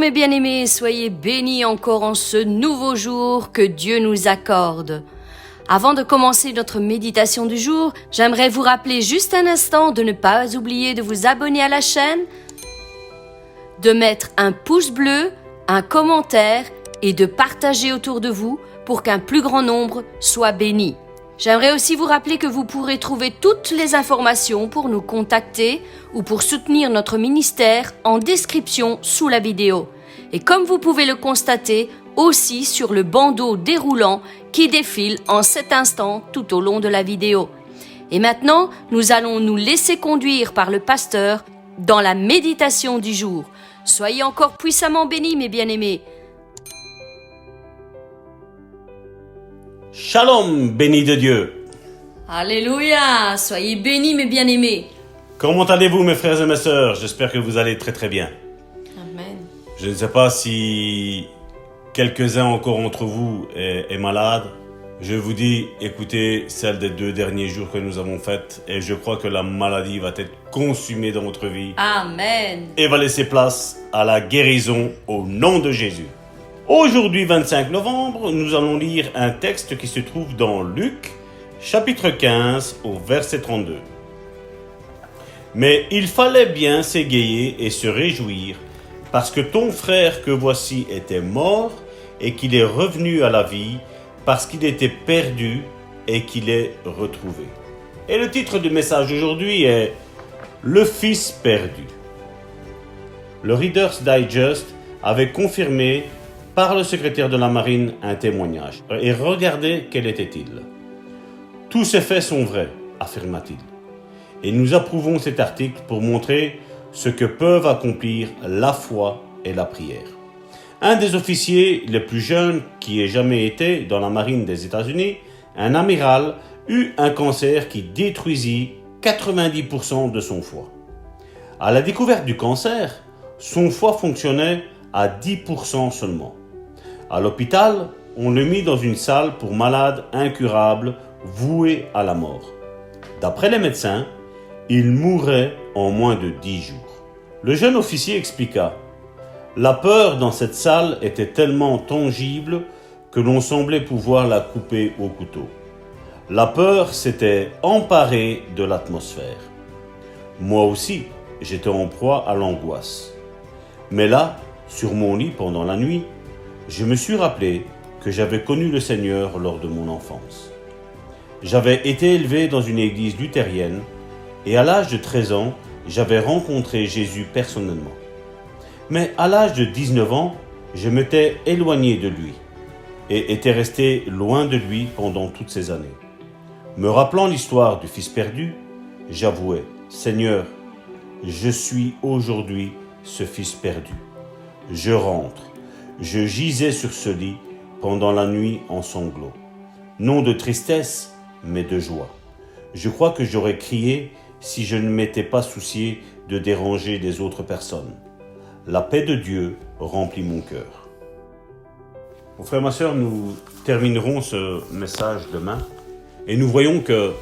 mes bien-aimés, soyez bénis encore en ce nouveau jour que Dieu nous accorde. Avant de commencer notre méditation du jour, j'aimerais vous rappeler juste un instant de ne pas oublier de vous abonner à la chaîne, de mettre un pouce bleu, un commentaire et de partager autour de vous pour qu'un plus grand nombre soit béni. J'aimerais aussi vous rappeler que vous pourrez trouver toutes les informations pour nous contacter ou pour soutenir notre ministère en description sous la vidéo. Et comme vous pouvez le constater, aussi sur le bandeau déroulant qui défile en cet instant tout au long de la vidéo. Et maintenant, nous allons nous laisser conduire par le pasteur dans la méditation du jour. Soyez encore puissamment bénis, mes bien-aimés. Shalom, béni de Dieu. Alléluia, soyez bénis, mes bien-aimés. Comment allez-vous, mes frères et mes sœurs? J'espère que vous allez très très bien. Amen. Je ne sais pas si quelques-uns encore entre vous est malade. Je vous dis, écoutez celle des 2 derniers jours que nous avons faites et je crois que la maladie va être consumée dans votre vie. Amen. Et va laisser place à la guérison au nom de Jésus. Aujourd'hui, 25 novembre, nous allons lire un texte qui se trouve dans Luc, chapitre 15, au verset 32. Mais il fallait bien s'égayer et se réjouir, parce que ton frère que voici était mort et qu'il est revenu à la vie, parce qu'il était perdu et qu'il est retrouvé. Et le titre du message aujourd'hui est « Le Fils perdu ». Le Reader's Digest avait confirmé par le secrétaire de la marine un témoignage. Et regardez quel était-il. « Tous ces faits sont vrais, affirma-t-il. Et nous approuvons cet article pour montrer ce que peuvent accomplir la foi et la prière. » Un des officiers les plus jeunes qui ait jamais été dans la marine des États-Unis, un amiral, eut un cancer qui détruisit 90% de son foie. À la découverte du cancer, son foie fonctionnait à 10% seulement. À l'hôpital, on le mit dans une salle pour malades incurables, voués à la mort. D'après les médecins, il mourrait en moins de 10 jours. Le jeune officier expliqua : la peur dans cette salle était tellement tangible que l'on semblait pouvoir la couper au couteau. La peur s'était emparée de l'atmosphère. Moi aussi, j'étais en proie à l'angoisse. Mais là, sur mon lit pendant la nuit, je me suis rappelé que j'avais connu le Seigneur lors de mon enfance. J'avais été élevé dans une église luthérienne et à l'âge de 13 ans, j'avais rencontré Jésus personnellement. Mais à l'âge de 19 ans, je m'étais éloigné de lui et étais resté loin de lui pendant toutes ces années. Me rappelant l'histoire du Fils perdu, j'avouais : Seigneur, je suis aujourd'hui ce Fils perdu. Je rentre. Je gisais sur ce lit pendant la nuit en sanglots. Non de tristesse, mais de joie. Je crois que j'aurais crié si je ne m'étais pas soucié de déranger les autres personnes. La paix de Dieu remplit mon cœur. Mon frère, ma sœur, nous terminerons ce message demain et nous voyons que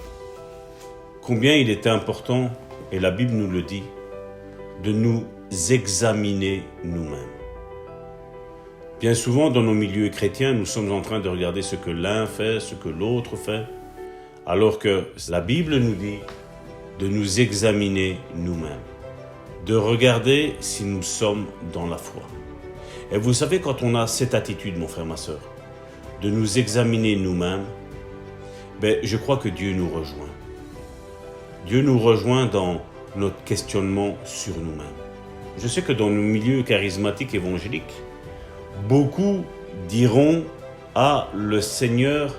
combien il est important, et la Bible nous le dit, de nous examiner nous-mêmes. Bien souvent, dans nos milieux chrétiens, nous sommes en train de regarder ce que l'un fait, ce que l'autre fait, alors que la Bible nous dit de nous examiner nous-mêmes, de regarder si nous sommes dans la foi. Et vous savez, quand on a cette attitude, mon frère, ma sœur, de nous examiner nous-mêmes, je crois que Dieu nous rejoint. Dieu nous rejoint dans notre questionnement sur nous-mêmes. Je sais que dans nos milieux charismatiques évangéliques, beaucoup diront « Ah, le Seigneur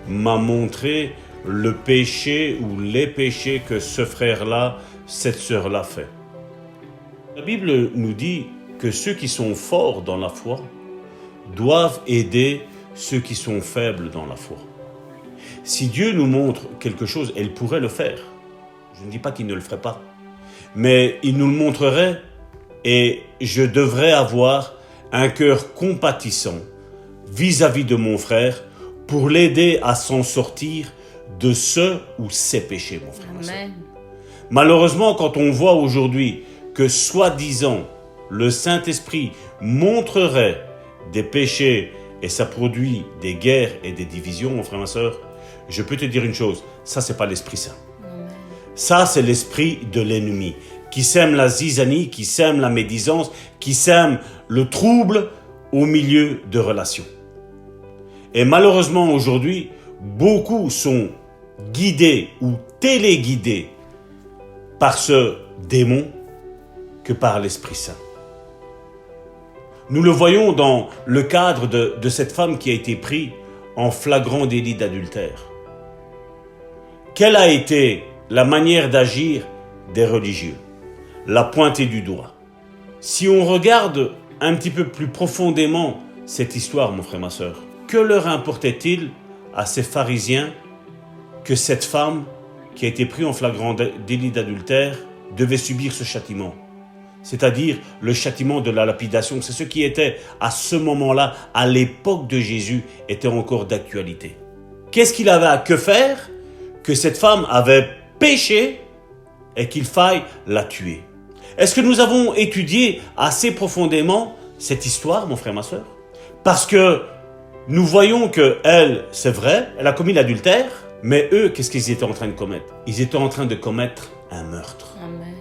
m'a montré le péché ou les péchés que ce frère-là, cette sœur-là fait. » La Bible nous dit que ceux qui sont forts dans la foi doivent aider ceux qui sont faibles dans la foi. Si Dieu nous montre quelque chose, il pourrait le faire. Je ne dis pas qu'il ne le ferait pas. Mais il nous le montrerait et je devrais avoir un cœur compatissant vis-à-vis de mon frère pour l'aider à s'en sortir de ce ou ses péchés, mon frère. Amen. Malheureusement, quand on voit aujourd'hui que soi-disant le Saint-Esprit montrerait des péchés et ça produit des guerres et des divisions, mon frère, ma soeur, je peux te dire une chose, ça c'est pas l'Esprit Saint. Ça c'est l'esprit de l'ennemi, qui sème la zizanie, qui sème la médisance, qui sème le trouble au milieu de relations. Et malheureusement aujourd'hui, beaucoup sont guidés ou téléguidés par ce démon que par l'Esprit Saint. Nous le voyons dans le cadre de cette femme qui a été prise en flagrant délit d'adultère. Quelle a été la manière d'agir des religieux? La pointer du doigt. Si on regarde un petit peu plus profondément cette histoire, mon frère, ma soeur, que leur importait-il à ces pharisiens que cette femme qui a été prise en flagrant délit d'adultère devait subir ce châtiment? C'est-à-dire le châtiment de la lapidation. C'est ce qui était à ce moment-là, à l'époque de Jésus, était encore d'actualité. Qu'est-ce qu'il avait à que faire que cette femme avait péché et qu'il faille la tuer? Est-ce que nous avons étudié assez profondément cette histoire, mon frère, ma soeur? Parce que nous voyons que elle, c'est vrai, elle a commis l'adultère, mais eux, qu'est-ce qu'ils étaient en train de commettre? Ils étaient en train de commettre un meurtre. Amen.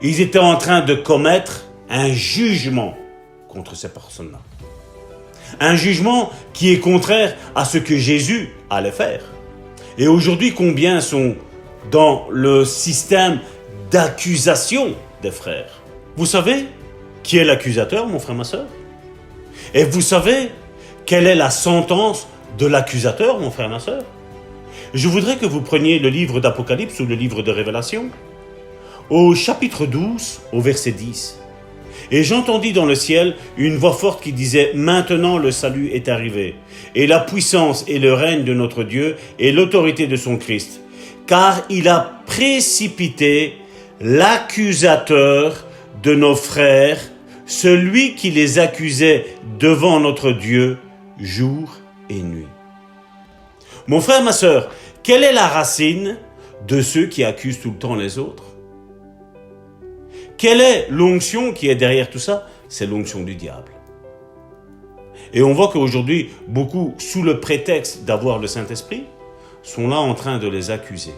Ils étaient en train de commettre un jugement contre ces personnes-là. Un jugement qui est contraire à ce que Jésus allait faire. Et aujourd'hui, combien sont dans le système d'accusation des frères? Vous savez qui est l'accusateur, mon frère, ma soeur? Et vous savez quelle est la sentence de l'accusateur, mon frère, ma soeur? Je voudrais que vous preniez le livre d'Apocalypse ou le livre de Révélation, au chapitre 12, au verset 10. Et j'entendis dans le ciel une voix forte qui disait « Maintenant le salut est arrivé, et la puissance et le règne de notre Dieu et l'autorité de son Christ, car il a précipité l'accusateur de nos frères, celui qui les accusait devant notre Dieu jour et nuit. » Mon frère, ma sœur, quelle est la racine de ceux qui accusent tout le temps les autres? Quelle est l'onction qui est derrière tout ça? C'est l'onction du diable. Et on voit qu'aujourd'hui, beaucoup, sous le prétexte d'avoir le Saint-Esprit, sont là en train de les accuser.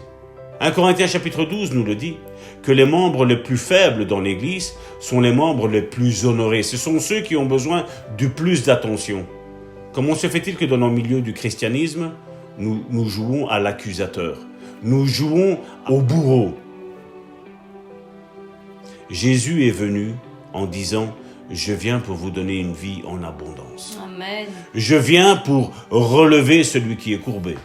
1 Corinthiens chapitre 12 nous le dit, que les membres les plus faibles dans l'Église sont les membres les plus honorés. Ce sont ceux qui ont besoin du plus d'attention. Comment se fait-il que dans le milieu du christianisme, nous jouons à l'accusateur? Nous jouons au bourreau. Jésus est venu en disant « Je viens pour vous donner une vie en abondance. Amen. Je viens pour relever celui qui est courbé.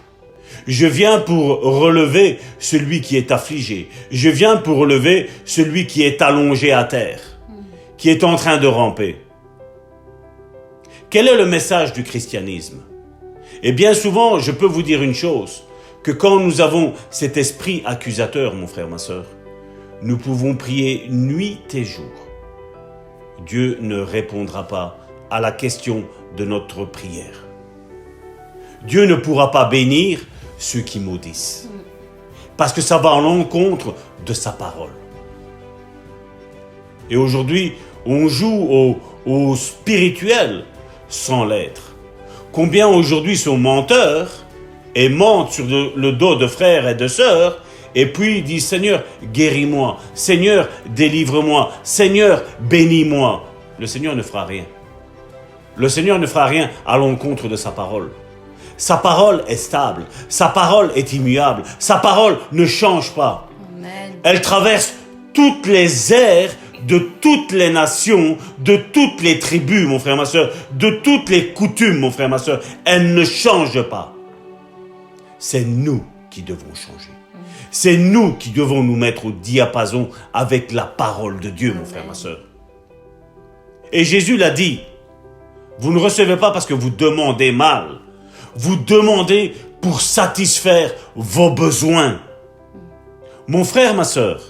Je viens pour relever celui qui est affligé. Je viens pour relever celui qui est allongé à terre, qui est en train de ramper. » Quel est le message du christianisme? Et bien souvent, je peux vous dire une chose, que quand nous avons cet esprit accusateur, mon frère, ma sœur, nous pouvons prier nuit et jour. Dieu ne répondra pas à la question de notre prière. Dieu ne pourra pas bénir ceux qui maudissent. Parce que ça va à l'encontre de sa parole. Et aujourd'hui, on joue au spirituel sans l'être. Combien aujourd'hui sont menteurs et mentent sur le dos de frères et de sœurs, et puis disent « Seigneur, guéris-moi. Seigneur, délivre-moi. Seigneur, bénis-moi. » Le Seigneur ne fera rien. Le Seigneur ne fera rien à l'encontre de sa parole. Sa parole est stable. Sa parole est immuable. Sa parole ne change pas. Amen. Elle traverse toutes les ères de toutes les nations, de toutes les tribus, mon frère, ma soeur, de toutes les coutumes, mon frère, ma soeur. Elle ne change pas. C'est nous qui devons changer. C'est nous qui devons nous mettre au diapason avec la parole de Dieu, mon frère, ma soeur. Et Jésus l'a dit, vous ne recevez pas parce que vous demandez mal. Vous demandez pour satisfaire vos besoins. Mon frère, ma soeur,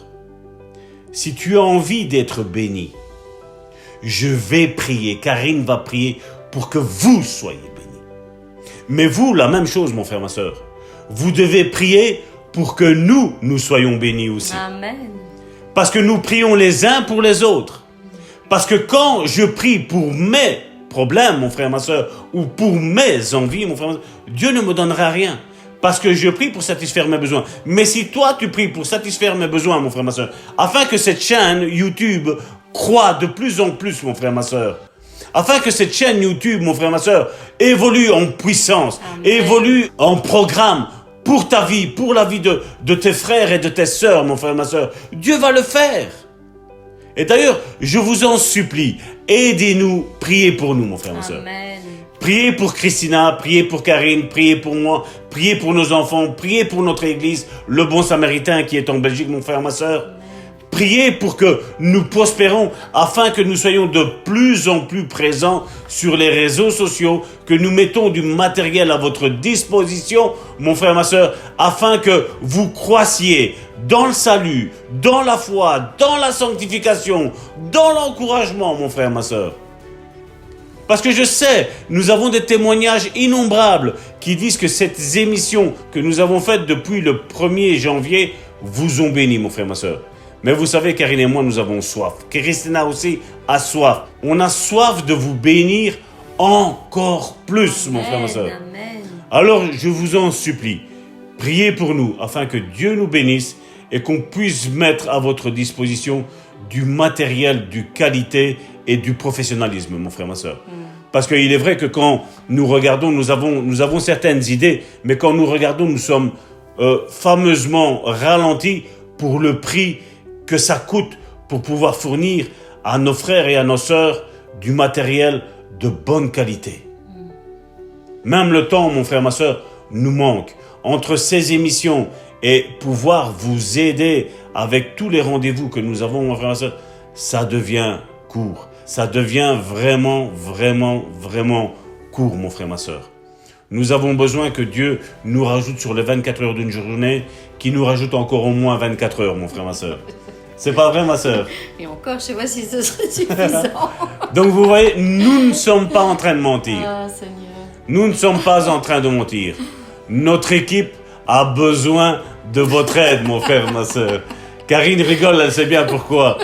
si tu as envie d'être béni, je vais prier, Karine va prier pour que vous soyez bénis. Mais vous, la même chose, mon frère, ma soeur. Vous devez prier pour que nous soyons bénis aussi. Amen. Parce que nous prions les uns pour les autres. Parce que quand je prie pour mes problèmes, mon frère, ma soeur, ou pour mes envies, mon frère, ma soeur, Dieu ne me donnera rien. Parce que je prie pour satisfaire mes besoins. Mais si toi, tu pries pour satisfaire mes besoins, mon frère, ma soeur, afin que cette chaîne YouTube croît de plus en plus, mon frère, ma soeur, afin que cette chaîne YouTube, mon frère, ma soeur, évolue en puissance, Amen. Évolue en programme pour ta vie, pour la vie de tes frères et de tes sœurs, mon frère, ma soeur, Dieu va le faire. Et d'ailleurs, je vous en supplie, aidez-nous, priez pour nous, mon frère, ma soeur. Priez pour Christina, priez pour Karine, priez pour moi, priez pour nos enfants, priez pour notre église, le bon samaritain qui est en Belgique, mon frère, ma soeur. Priez pour que nous prospérons afin que nous soyons de plus en plus présents sur les réseaux sociaux, que nous mettons du matériel à votre disposition, mon frère, ma soeur, afin que vous croissiez dans le salut, dans la foi, dans la sanctification, dans l'encouragement, mon frère, ma soeur. Parce que je sais, nous avons des témoignages innombrables qui disent que ces émissions que nous avons faites depuis le 1er janvier vous ont béni, mon frère, ma soeur. Mais vous savez, Karine et moi, nous avons soif. Christina aussi a soif. On a soif de vous bénir encore plus, mon frère, ma soeur. Amen. Alors, je vous en supplie, priez pour nous afin que Dieu nous bénisse et qu'on puisse mettre à votre disposition du matériel, du qualité et du professionnalisme, mon frère, ma soeur. Parce qu'il est vrai que quand nous regardons, nous avons certaines idées, mais quand nous regardons, nous sommes fameusement ralentis pour le prix que ça coûte pour pouvoir fournir à nos frères et à nos sœurs du matériel de bonne qualité. Même le temps, mon frère, ma sœur, nous manque. Entre ces émissions et pouvoir vous aider avec tous les rendez-vous que nous avons, mon frère, ma sœur, ça devient court. Ça devient vraiment, vraiment, vraiment court, mon frère, ma sœur. Nous avons besoin que Dieu nous rajoute sur les 24 heures d'une journée, qu'il nous rajoute encore au moins 24 heures, mon frère, ma sœur. C'est pas vrai, ma sœur? Et encore, je sais pas si ce serait suffisant. Donc, vous voyez, nous ne sommes pas en train de mentir. Ah, Seigneur. Nous ne sommes pas en train de mentir. Notre équipe a besoin de votre aide, mon frère, ma sœur. Karine rigole, elle sait bien pourquoi.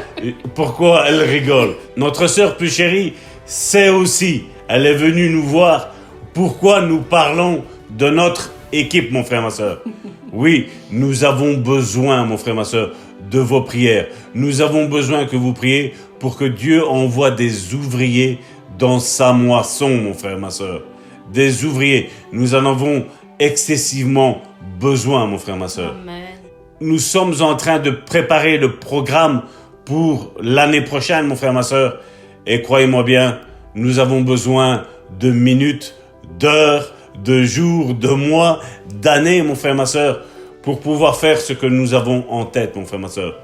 Pourquoi elle rigole. Notre sœur plus chérie sait aussi. Elle est venue nous voir pourquoi nous parlons de notre équipe, mon frère, ma sœur. Oui, nous avons besoin, mon frère, ma sœur, de vos prières. Nous avons besoin que vous priez pour que Dieu envoie des ouvriers dans sa moisson, mon frère, ma sœur. Des ouvriers. Nous en avons excessivement besoin, mon frère, ma sœur. Amen. Nous sommes en train de préparer le programme pour l'année prochaine, mon frère, ma sœur. Et croyez-moi bien, nous avons besoin de minutes, d'heures, de jours, de mois, d'années, mon frère, ma sœur, pour pouvoir faire ce que nous avons en tête, mon frère, ma sœur.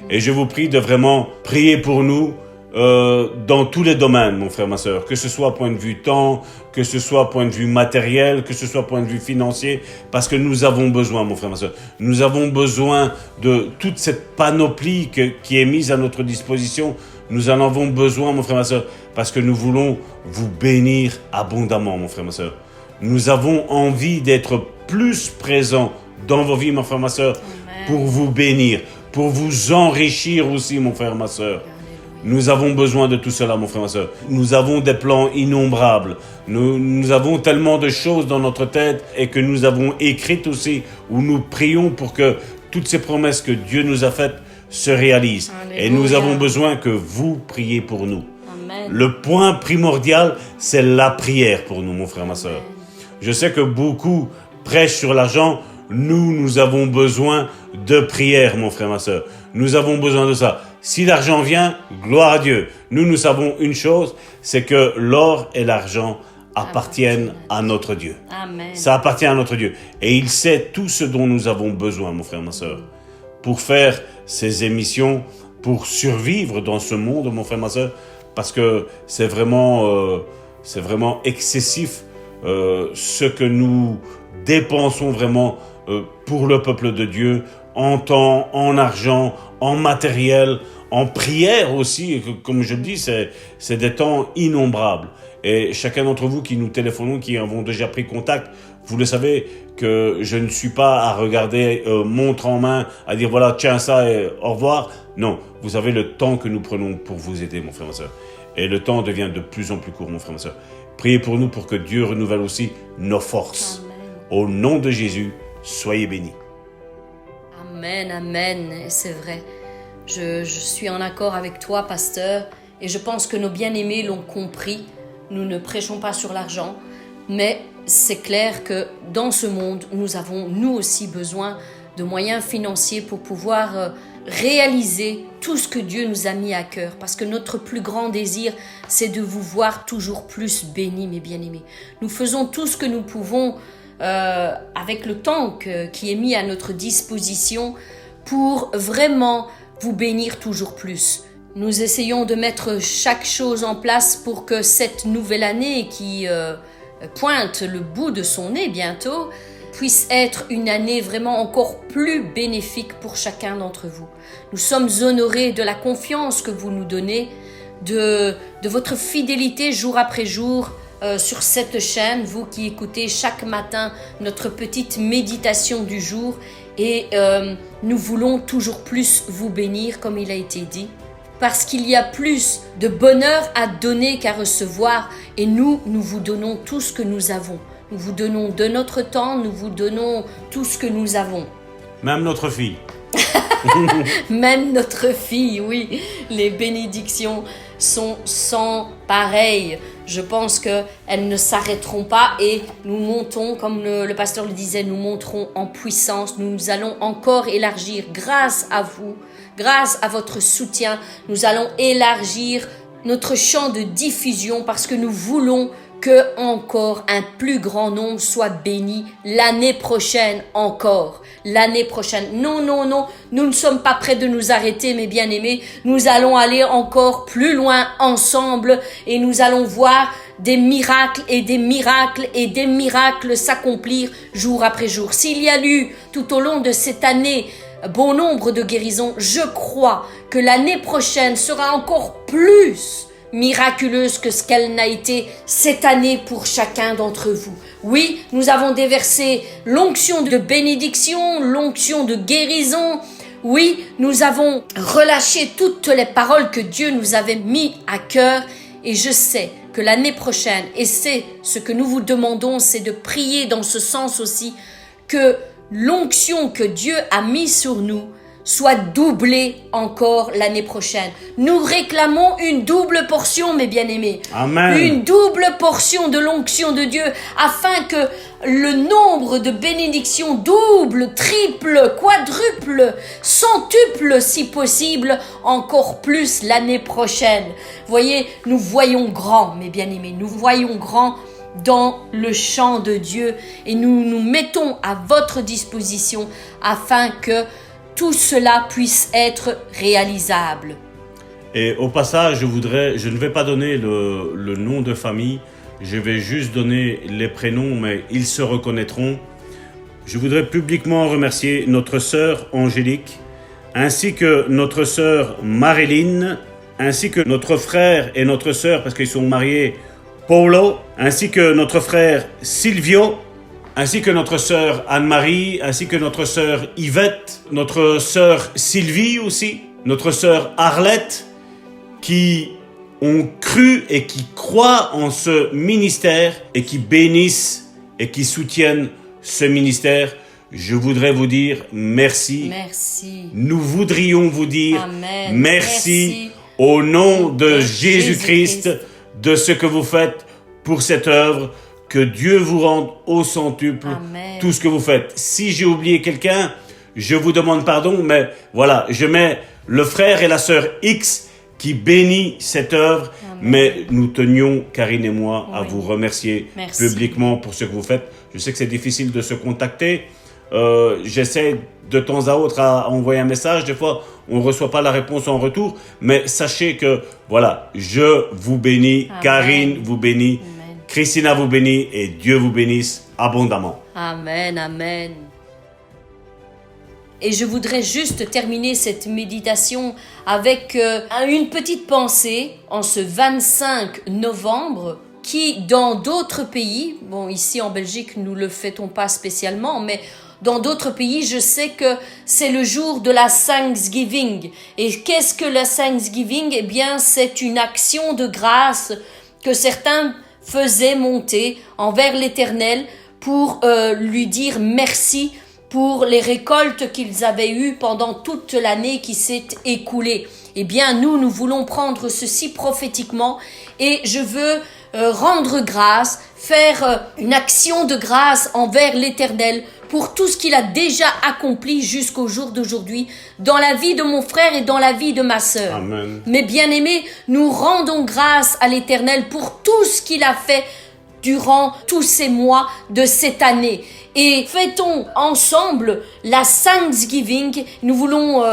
Et je vous prie de vraiment prier pour nous dans tous les domaines, mon frère, ma sœur. Que ce soit point de vue temps, que ce soit point de vue matériel, que ce soit point de vue financier, parce que nous avons besoin, mon frère, ma sœur. Nous avons besoin de toute cette panoplie qui est mise à notre disposition. Nous en avons besoin, mon frère, ma sœur, parce que nous voulons vous bénir abondamment, mon frère, ma sœur. Nous avons envie d'être plus présents dans vos vies, mon frère, ma sœur, pour vous bénir, pour vous enrichir aussi, mon frère, ma sœur. Nous avons besoin de tout cela, mon frère, ma sœur. Nous avons des plans innombrables. Nous avons tellement de choses dans notre tête et que nous avons écrites aussi, où nous prions pour que toutes ces promesses que Dieu nous a faites se réalisent. Alléluia. Et nous avons besoin que vous priez pour nous. Amen. Le point primordial, c'est la prière pour nous, mon frère, ma sœur. Je sais que beaucoup prêchent sur l'argent. Nous avons besoin de prière, mon frère, ma sœur. Nous avons besoin de ça. Si l'argent vient, gloire à Dieu. Nous savons une chose, c'est que l'or et l'argent appartiennent à notre Dieu. Amen. Ça appartient à notre Dieu. Et il sait tout ce dont nous avons besoin, mon frère, ma sœur, pour faire ces émissions, pour survivre dans ce monde, mon frère, ma sœur, parce que c'est vraiment excessif ce que nous dépensons vraiment pour le peuple de Dieu, en temps, en argent, en matériel, en prière aussi. Comme je le dis, c'est des temps innombrables. Et chacun d'entre vous qui nous téléphonons, qui avons déjà pris contact, Vous le savez que je ne suis pas à regarder montre en main, à dire voilà, tiens ça et au revoir. Non, vous savez le temps que nous prenons pour vous aider, mon frère, ma soeur. Et le temps devient de plus en plus court, mon frère, ma soeur. Priez pour nous pour que Dieu renouvelle aussi nos forces. Amen. Au nom de Jésus, soyez bénis. Amen, amen, et c'est vrai. Je suis en accord avec toi, pasteur, et je pense que nos bien-aimés l'ont compris. Nous ne prêchons pas sur l'argent, mais c'est clair que dans ce monde, nous avons nous aussi besoin de moyens financiers pour pouvoir réaliser tout ce que Dieu nous a mis à cœur. Parce que notre plus grand désir, c'est de vous voir toujours plus bénis, mes bien-aimés. Nous faisons tout ce que nous pouvons avec le temps qui est mis à notre disposition pour vraiment vous bénir toujours plus. Nous essayons de mettre chaque chose en place pour que cette nouvelle année qui pointe le bout de son nez bientôt puisse être une année vraiment encore plus bénéfique pour chacun d'entre vous. Nous sommes honorés de la confiance que vous nous donnez, de votre fidélité jour après jour sur cette chaîne, vous qui écoutez chaque matin notre petite méditation du jour, et nous voulons toujours plus vous bénir comme il a été dit, parce qu'il y a plus de bonheur à donner qu'à recevoir, et nous vous donnons tout ce que nous avons. Nous vous donnons de notre temps, nous vous donnons tout ce que nous avons. Même notre fille. Même notre fille, oui. Les bénédictions sont sans pareil. Je pense qu'elles ne s'arrêteront pas et nous montons, comme le pasteur le disait, nous monterons en puissance. Nous allons encore élargir grâce à vous, grâce à votre soutien. Nous allons élargir notre champ de diffusion parce que nous voulons que encore un plus grand nombre soit béni l'année prochaine encore. L'année prochaine. Non, nous ne sommes pas prêts de nous arrêter, mes bien-aimés. Nous allons aller encore plus loin ensemble et nous allons voir des miracles et des miracles et des miracles s'accomplir jour après jour. S'il y a eu tout au long de cette année bon nombre de guérisons, je crois que l'année prochaine sera encore plus miraculeuse que ce qu'elle n'a été cette année pour chacun d'entre vous. Oui, nous avons déversé l'onction de bénédiction, l'onction de guérison. Oui, nous avons relâché toutes les paroles que Dieu nous avait mis à cœur. Et je sais que l'année prochaine, et c'est ce que nous vous demandons, c'est de prier dans ce sens aussi, que l'onction que Dieu a mis sur nous soit doublée encore l'année prochaine. Nous réclamons une double portion, mes bien-aimés. Amen. Une double portion de l'onction de Dieu, afin que le nombre de bénédictions double, triple, quadruple, centuple, si possible, encore plus l'année prochaine. Voyez, nous voyons grand, mes bien-aimés. Nous voyons grand dans le champ de Dieu et nous nous mettons à votre disposition afin que tout cela puisse être réalisable. Et au passage, je ne vais pas donner le nom de famille, je vais juste donner les prénoms, mais ils se reconnaîtront. Je voudrais publiquement remercier notre sœur Angélique, ainsi que notre sœur Marilyn, ainsi que notre frère et notre sœur, parce qu'ils sont mariés, Paulo, ainsi que notre frère Silvio, ainsi que notre sœur Anne-Marie, ainsi que notre sœur Yvette, notre sœur Sylvie aussi, notre sœur Arlette, qui ont cru et qui croient en ce ministère et qui bénissent et qui soutiennent ce ministère. Je voudrais vous dire merci. Merci. Nous voudrions vous dire Amen. Merci au nom de Jésus-Christ de ce que vous faites pour cette œuvre. Que Dieu vous rende au centuple Amen. Tout ce que vous faites. Si j'ai oublié quelqu'un, je vous demande pardon, mais voilà, je mets le frère et la sœur X qui bénit cette œuvre, Amen. Mais nous tenions, Karine et moi, à Oui. vous remercier Merci. publiquement pour ce que vous faites. Je sais que c'est difficile de se contacter. J'essaie de temps à autre à envoyer un message. Des fois, on ne reçoit pas la réponse en retour. Mais sachez que, voilà, je vous bénis. Amen. Karine vous bénit. Amen. Christina vous bénit et Dieu vous bénisse abondamment. Amen, amen. Et je voudrais juste terminer cette méditation avec une petite pensée en ce 25 novembre qui, dans d'autres pays, bon, ici en Belgique, nous le fêtons pas spécialement, mais dans d'autres pays, je sais que c'est le jour de la Thanksgiving. Et qu'est-ce que la Thanksgiving? Eh bien, c'est une action de grâce que certains faisaient monter envers l'Éternel pour lui dire merci pour les récoltes qu'ils avaient eues pendant toute l'année qui s'est écoulée. Eh bien, nous voulons prendre ceci prophétiquement et je veux rendre grâce, faire une action de grâce envers l'Éternel pour tout ce qu'il a déjà accompli jusqu'au jour d'aujourd'hui dans la vie de mon frère et dans la vie de ma sœur. Amen. Mes bien-aimés, nous rendons grâce à l'Éternel pour tout ce qu'il a fait durant tous ces mois de cette année. Et fêtons ensemble la Thanksgiving. Nous voulons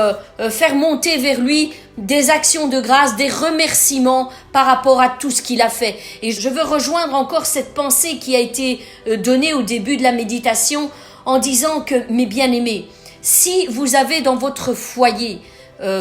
faire monter vers lui des actions de grâce, des remerciements par rapport à tout ce qu'il a fait. Et je veux rejoindre encore cette pensée qui a été donnée au début de la méditation en disant que, mes bien-aimés, si vous avez dans votre foyer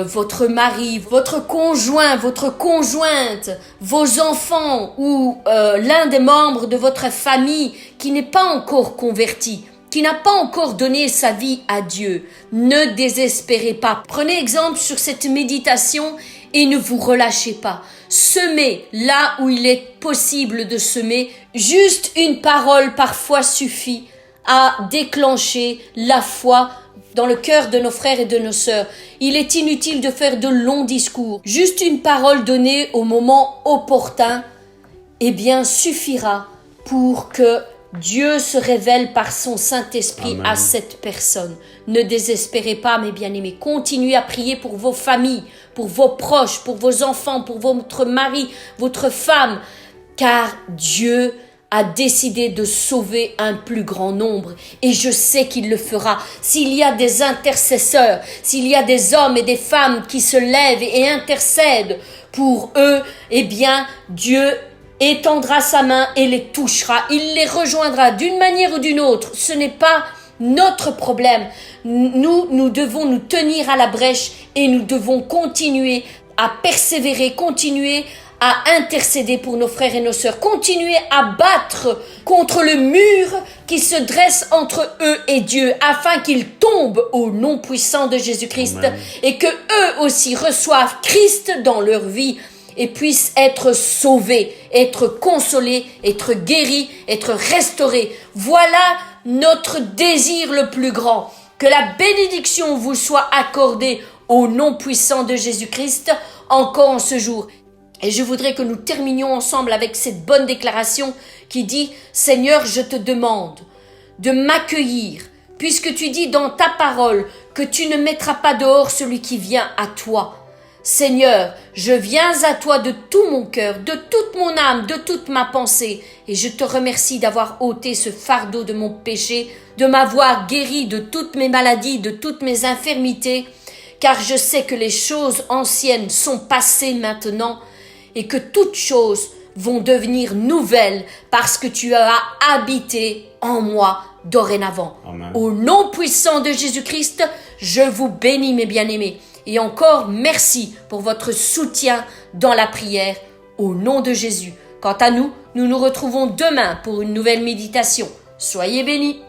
votre mari, votre conjoint, votre conjointe, vos enfants ou l'un des membres de votre famille qui n'est pas encore converti, qui n'a pas encore donné sa vie à Dieu, ne désespérez pas. Prenez exemple sur cette méditation et ne vous relâchez pas. Semez là où il est possible de semer. Juste une parole parfois suffit à déclencher la foi dans le cœur de nos frères et de nos sœurs. Il est inutile de faire de longs discours. Juste une parole donnée au moment opportun, eh bien, suffira pour que Dieu se révèle par son Saint-Esprit Amen. à cette personne. Ne désespérez pas, mes bien-aimés. Continuez à prier pour vos familles, pour vos proches, pour vos enfants, pour votre mari, votre femme, car Dieu a décidé de sauver un plus grand nombre et je sais qu'il le fera. S'il y a des intercesseurs, s'il y a des hommes et des femmes qui se lèvent et intercèdent pour eux, eh bien Dieu étendra sa main et les touchera. Il les rejoindra d'une manière ou d'une autre. Ce n'est pas notre problème. Nous devons nous tenir à la brèche et nous devons continuer à persévérer, continuer à intercéder pour nos frères et nos sœurs, continuer à battre contre le mur qui se dresse entre eux et Dieu, afin qu'ils tombent au nom puissant de Jésus-Christ. Amen. Et que eux aussi reçoivent Christ dans leur vie et puissent être sauvés, être consolés, être guéris, être restaurés. Voilà notre désir le plus grand. Que la bénédiction vous soit accordée au nom puissant de Jésus-Christ encore en ce jour. Et je voudrais que nous terminions ensemble avec cette bonne déclaration qui dit « Seigneur, je te demande de m'accueillir, puisque tu dis dans ta parole que tu ne mettras pas dehors celui qui vient à toi. Seigneur, je viens à toi de tout mon cœur, de toute mon âme, de toute ma pensée, et je te remercie d'avoir ôté ce fardeau de mon péché, de m'avoir guéri de toutes mes maladies, de toutes mes infirmités, car je sais que les choses anciennes sont passées maintenant, et que toutes choses vont devenir nouvelles parce que tu as habité en moi dorénavant. Amen. Au nom puissant de Jésus-Christ, je vous bénis mes bien-aimés. Et encore merci pour votre soutien dans la prière au nom de Jésus. Quant à nous, nous nous retrouvons demain pour une nouvelle méditation. Soyez bénis.